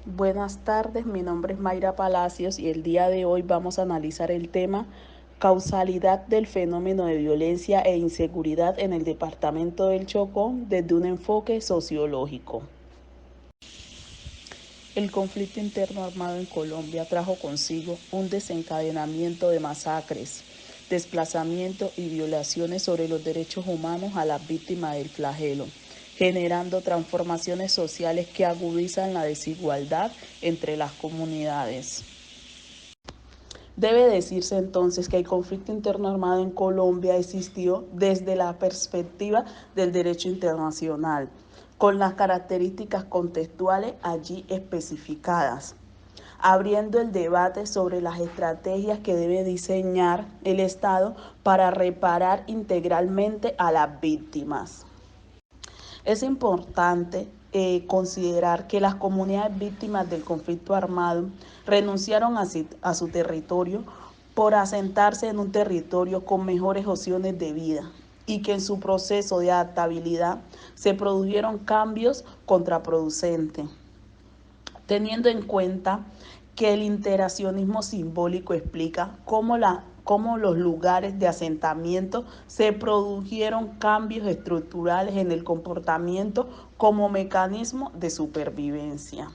Buenas tardes, mi nombre es Mayra Palacios y el día de hoy vamos a analizar el tema causalidad del fenómeno de violencia e inseguridad en el departamento del Chocó desde un enfoque sociológico. El conflicto interno armado en Colombia trajo consigo un desencadenamiento de masacres, desplazamiento y violaciones sobre los derechos humanos a las víctimas del flagelo, generando transformaciones sociales que agudizan la desigualdad entre las comunidades. Debe decirse entonces que el conflicto interno armado en Colombia existió desde la perspectiva del derecho internacional, con las características contextuales allí especificadas, abriendo el debate sobre las estrategias que debe diseñar el Estado para reparar integralmente a las víctimas. Es importante considerar que las comunidades víctimas del conflicto armado renunciaron a su territorio por asentarse en un territorio con mejores opciones de vida y que en su proceso de adaptabilidad se produjeron cambios contraproducentes, teniendo en cuenta que el interaccionismo simbólico explica cómo los lugares de asentamiento se produjeron cambios estructurales en el comportamiento como mecanismo de supervivencia.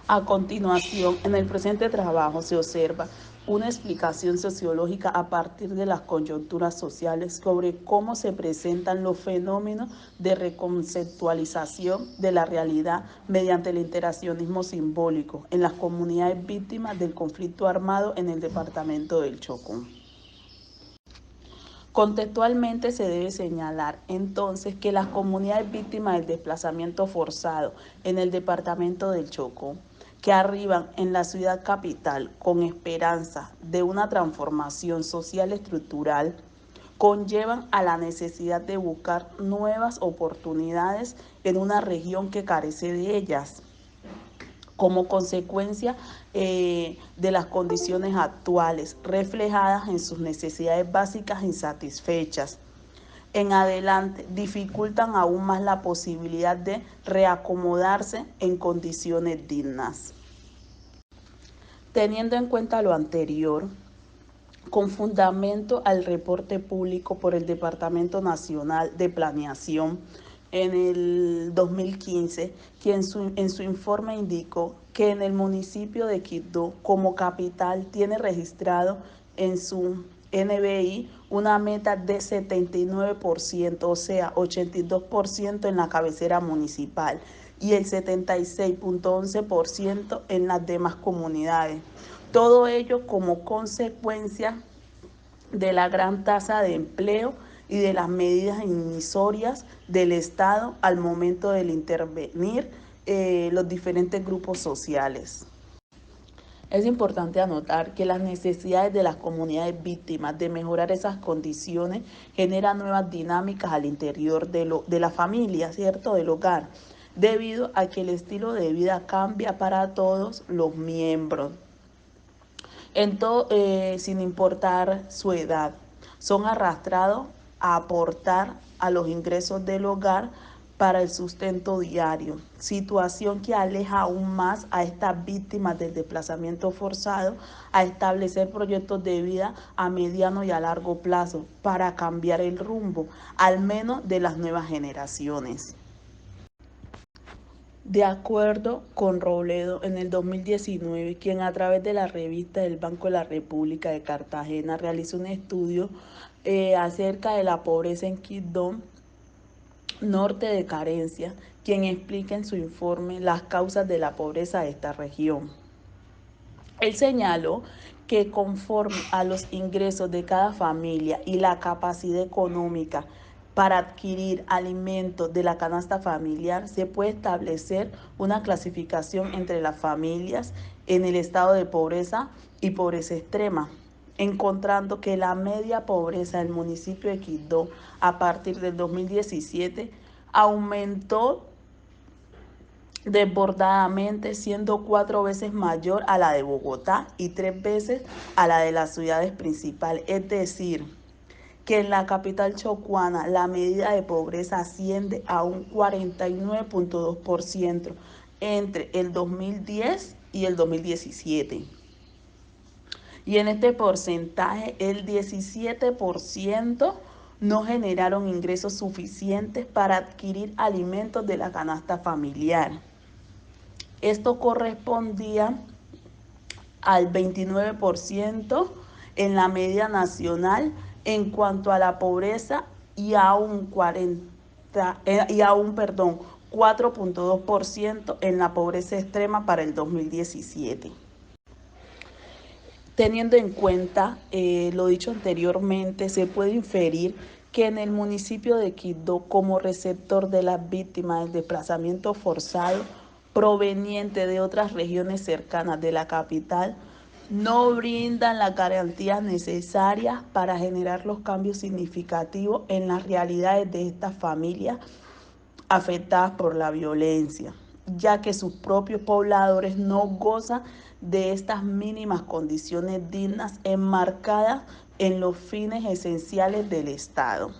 A continuación, en el presente trabajo se observa una explicación sociológica a partir de las coyunturas sociales sobre cómo se presentan los fenómenos de reconceptualización de la realidad mediante el interaccionismo simbólico en las comunidades víctimas del conflicto armado en el departamento del Chocó. Contextualmente se debe señalar entonces que las comunidades víctimas del desplazamiento forzado en el departamento del Chocó, que arriban en la ciudad capital con esperanza de una transformación social estructural, conllevan a la necesidad de buscar nuevas oportunidades en una región que carece de ellas como consecuencia de las condiciones actuales reflejadas en sus necesidades básicas insatisfechas. En adelante dificultan aún más la posibilidad de reacomodarse en condiciones dignas. Teniendo en cuenta lo anterior, con fundamento al reporte público por el Departamento Nacional de Planeación en el 2015, quien en su informe indicó que en el municipio de Quibdó, como capital, tiene registrado en su NBI una meta de 79%, o sea, 82% en la cabecera municipal y el 76.11% en las demás comunidades. Todo ello como consecuencia de la gran tasa de empleo y de las medidas inmisorias del Estado al momento de intervenir los diferentes grupos sociales. Es importante anotar que las necesidades de las comunidades víctimas de mejorar esas condiciones generan nuevas dinámicas al interior de la familia, ¿cierto? Del hogar, debido a que el estilo de vida cambia para todos los miembros sin importar su edad. Son arrastrados a aportar a los ingresos del hogar para el sustento diario, situación que aleja aún más a estas víctimas del desplazamiento forzado a establecer proyectos de vida a mediano y a largo plazo para cambiar el rumbo, al menos de las nuevas generaciones. De acuerdo con Robledo, en el 2019, quien a través de la revista del Banco de la República de Cartagena realizó un estudio acerca de la pobreza en Quibdó, norte de carencia, quien explica en su informe las causas de la pobreza de esta región. Él señaló que conforme a los ingresos de cada familia y la capacidad económica para adquirir alimentos de la canasta familiar, se puede establecer una clasificación entre las familias en el estado de pobreza y pobreza extrema, encontrando que la media pobreza del municipio de Quibdó a partir del 2017 aumentó desbordadamente, siendo 4 veces mayor a la de Bogotá y 3 veces a la de las ciudades principales. Es decir, que en la capital chocuana la medida de pobreza asciende a un 49.2%, entre el 2010 y el 2017. Y en este porcentaje, el 17% no generaron ingresos suficientes para adquirir alimentos de la canasta familiar. Esto correspondía al 29% en la media nacional en cuanto a la pobreza y a un 4.2% en la pobreza extrema para el 2017. Teniendo en cuenta lo dicho anteriormente, se puede inferir que en el municipio de Quibdó, como receptor de las víctimas del desplazamiento forzado proveniente de otras regiones cercanas de la capital, no brindan las garantías necesarias para generar los cambios significativos en las realidades de estas familias afectadas por la violencia, ya que sus propios pobladores no gozan de estas mínimas condiciones dignas enmarcadas en los fines esenciales del Estado.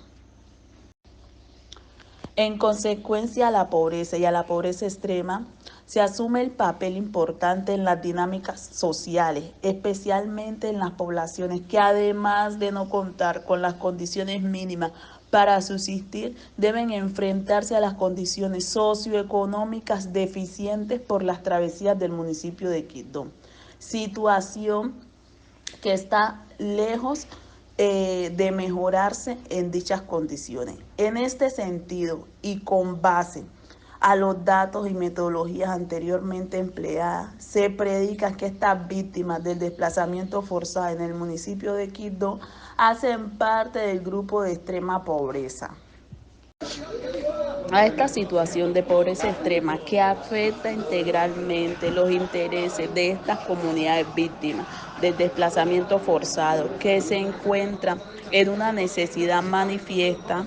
En consecuencia, a la pobreza y a la pobreza extrema se asume el papel importante en las dinámicas sociales, especialmente en las poblaciones que, además de no contar con las condiciones mínimas para subsistir, deben enfrentarse a las condiciones socioeconómicas deficientes por las travesías del municipio de Quibdó, situación que está lejos de mejorarse en dichas condiciones. En este sentido, y con base a los datos y metodologías anteriormente empleadas, se predica que estas víctimas del desplazamiento forzado en el municipio de Quibdó hacen parte del grupo de extrema pobreza. A esta situación de pobreza extrema que afecta integralmente los intereses de estas comunidades víctimas del desplazamiento forzado, que se encuentran en una necesidad manifiesta,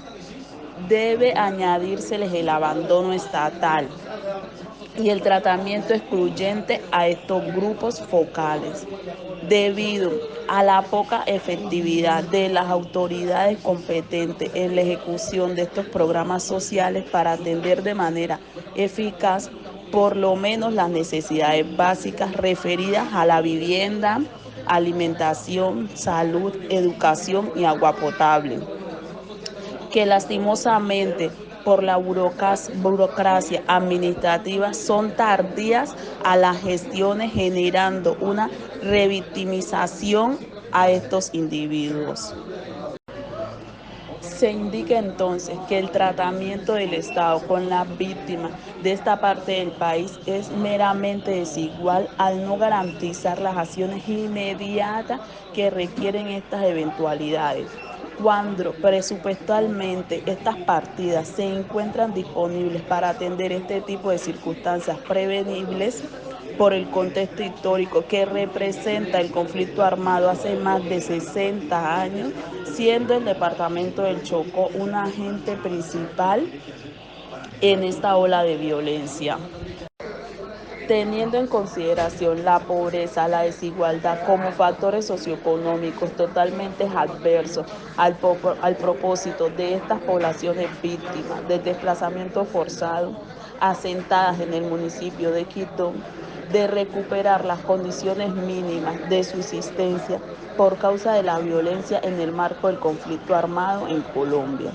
debe añadírseles el abandono estatal y el tratamiento excluyente a estos grupos focales, debido a la poca efectividad de las autoridades competentes en la ejecución de estos programas sociales para atender de manera eficaz por lo menos las necesidades básicas referidas a la vivienda, alimentación, salud, educación y agua potable, que lastimosamente por la burocracia administrativa son tardías a las gestiones, generando una revictimización a estos individuos. Se indica entonces que el tratamiento del Estado con las víctimas de esta parte del país es meramente desigual al no garantizar las acciones inmediatas que requieren estas eventualidades. Cuando presupuestalmente estas partidas se encuentran disponibles para atender este tipo de circunstancias prevenibles, por el contexto histórico que representa el conflicto armado hace más de 60 años, siendo el departamento del Chocó un agente principal en esta ola de violencia. Teniendo en consideración la pobreza, la desigualdad como factores socioeconómicos totalmente adversos al propósito de estas poblaciones víctimas del desplazamiento forzado, asentadas en el municipio de Quibdó, de recuperar las condiciones mínimas de subsistencia por causa de la violencia en el marco del conflicto armado en Colombia,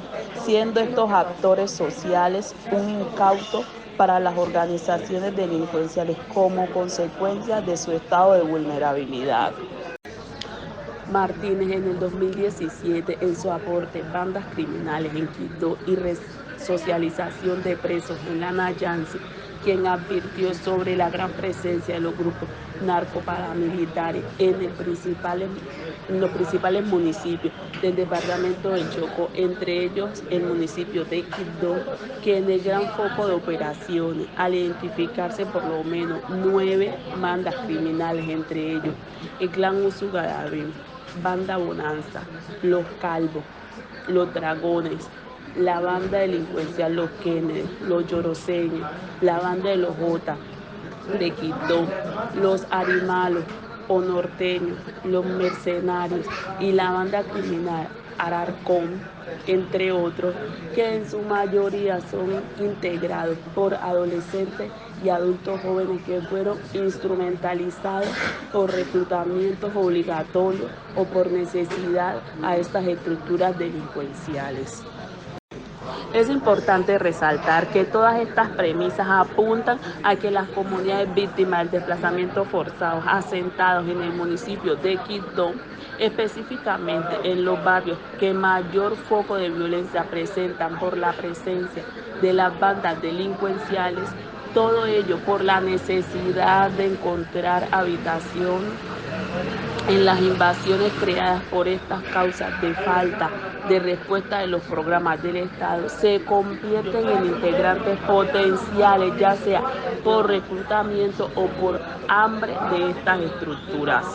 siendo estos actores sociales un incauto para las organizaciones delincuenciales como consecuencia de su estado de vulnerabilidad. Martínez en el 2017 en su aporte Bandas Criminales en Quibdó y Resocialización de Presos en la Nayansi, quien advirtió sobre la gran presencia de los grupos narcoparamilitares en los principales municipios del departamento del Chocó, entre ellos el municipio de Quibdó, que en el gran foco de operaciones, al identificarse por lo menos 9 bandas criminales, entre ellos el clan Usugarabé, Banda Bonanza, Los Calvos, Los Dragones, la banda delincuencial Los Kennedy, Los Yoroseños, la banda de los Jota de Quibdó, Los Arimalos o Norteños, Los Mercenarios y la banda criminal Ararcón, entre otros, que en su mayoría son integrados por adolescentes y adultos jóvenes que fueron instrumentalizados por reclutamientos obligatorios o por necesidad a estas estructuras delincuenciales. Es importante resaltar que todas estas premisas apuntan a que las comunidades víctimas del desplazamiento forzado asentados en el municipio de Quibdó, específicamente en los barrios que mayor foco de violencia presentan por la presencia de las bandas delincuenciales, todo ello por la necesidad de encontrar habitación en las invasiones creadas por estas causas de falta de respuesta de los programas del Estado, se convierten en integrantes potenciales, ya sea por reclutamiento o por hambre de estas estructuras.